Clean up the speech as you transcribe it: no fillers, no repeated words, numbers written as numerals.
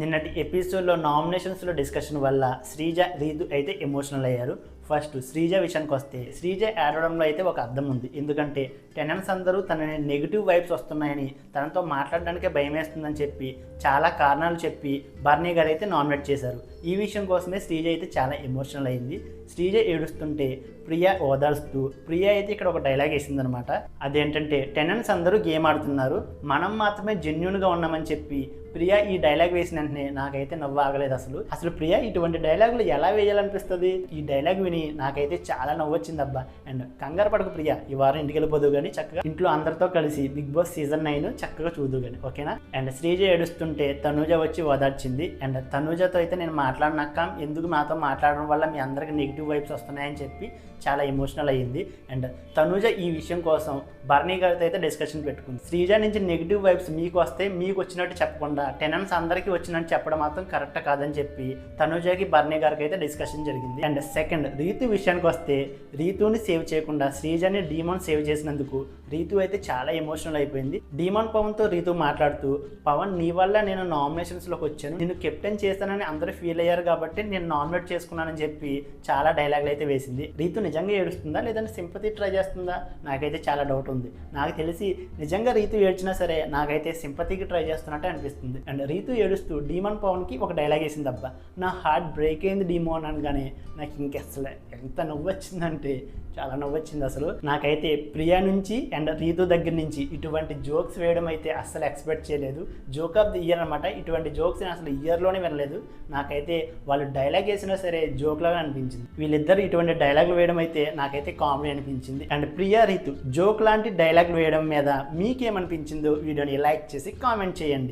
నిన్నటి ఎపిసోడ్లో నామినేషన్స్లో డిస్కషన్ వల్ల శ్రీజ రీతు అయితే ఎమోషనల్ అయ్యారు. ఫస్ట్ శ్రీజ విషయానికి వస్తే శ్రీజ ఏడవడంలో అయితే ఒక అర్థం ఉంది. ఎందుకంటే టెనెంట్స్ అందరూ తనని నెగిటివ్ వైబ్స్ వస్తున్నాయని తనతో మాట్లాడడానికే భయం వేస్తుందని చెప్పి చాలా కారణాలు చెప్పి బర్నీ గారు అయితే నామినేట్ చేశారు. ఈ విషయం కోసమే శ్రీజ అయితే చాలా ఎమోషనల్ అయింది. శ్రీజ ఏడుస్తుంటే ప్రియా ఓదార్స్తూ ప్రియా అయితే ఇక్కడ ఒక డైలాగ్ వేసిందనమాట. అదేంటంటే టెనెంట్స్ అందరూ గేమ్ ఆడుతున్నారు, మనం మాత్రమే జెన్యూన్గా ఉన్నామని చెప్పి ప్రియా ఈ డైలాగ్ వేసిన వెంటనే నాకైతే నవ్వు ఆగలేదు. అసలు ప్రియా ఇటువంటి డైలాగులు ఎలా వేయాలనిపిస్తుంది? ఈ డైలాగ్ విని నాకైతే చాలా నవ్వు వచ్చింది అబ్బా. అండ్ కంగారు పడకు ప్రియా, ఈ వారం ఇంటికి వెళ్ళిపోదు కానీ చక్కగా ఇంట్లో అందరితో కలిసి బిగ్ బాస్ సీజన్ 9 చక్కగా చూదు కానీ, ఓకేనా? అండ్ శ్రీజ ఏడుస్తుంటే తనూజ వచ్చి ఓదార్చింది. అండ్ తనూజతో అయితే నేను మాట్లాడినాక ఎందుకు నాతో మాట్లాడడం వల్ల మీ అందరికి నెగిటివ్ వైబ్స్ వస్తున్నాయని చెప్పి చాలా ఎమోషనల్ అయ్యింది. అండ్ తనూజ ఈ విషయం కోసం బర్నీ గారితో అయితే డిస్కషన్ పెట్టుకుంది. శ్రీజ నుంచి నెగిటివ్ వైబ్స్ మీకు వస్తే మీకు వచ్చినట్టు చెప్పకుండా టెనెంట్స్ అందరికీ వచ్చినట్టు చెప్పడం మాత్రం కరెక్ట్ కాదని చెప్పి తనూజకి బర్నీ గారికి అయితే డిస్కషన్ జరిగింది. అండ్ సెకండ్ రీతు విషయానికి వస్తే రీతుని సేవ్ చేయకుండా శ్రీజని డీమోన్ సేవ్ చేసినందుకు రీతు అయితే చాలా ఎమోషనల్ అయిపోయింది. డీమోన్ పవన్తో రీతు మాట్లాడుతూ, పవన్ నీ వల్ల నేను నామినేషన్స్లోకి వచ్చాను, నేను కెప్టెన్ చేస్తానని అందరూ ఫీల్ అయ్యారు కాబట్టి నేను నామినేట్ చేసుకున్నానని చెప్పి చాలా డైలాగులు అయితే వేసింది. రీతు నిజంగా ఏడుస్తుందా లేదంటే సింపతి ట్రై చేస్తుందా? నాకైతే చాలా డౌట్ ఉంది. నాకు తెలిసి నిజంగా రీతు ఏడ్చినా సరే నాకైతే సింపతికి ట్రై చేస్తున్నట్టు అనిపిస్తుంది. అండ్ రీతు ఏడుస్తూ డీమోన్ పవన్కి ఒక డైలాగ్ వేసింది. అబ్బా నా హార్ట్ బ్రేక్ అయింది డీమోన్ అనగానే నాకు ఇంకెసలు ఎంత నవ్వు వచ్చిందంటే చాలా నవ్వు వచ్చింది. అసలు నాకైతే ప్రియా నుంచి అండ్ రీతు దగ్గర నుంచి ఇటువంటి జోక్స్ వేయడం అయితే అస్సలు ఎక్స్పెక్ట్ చేయలేదు. జోక్ ఆఫ్ ది ఇయర్ అనమాట. ఇటువంటి జోక్స్ నేను అసలు ఇయర్లోనే వినలేదు. నాకైతే వాళ్ళు డైలాగ్ వేసినా సరే జోక్ లాగా అనిపించింది. వీళ్ళిద్దరు ఇటువంటి డైలాగులు వేయడం అయితే నాకైతే కామెడీ అనిపించింది. అండ్ ప్రియా రీతు జోక్ లాంటి డైలాగులు వేయడం మీద మీకేమనిపించిందో వీడియోని లైక్ చేసి కామెంట్ చేయండి.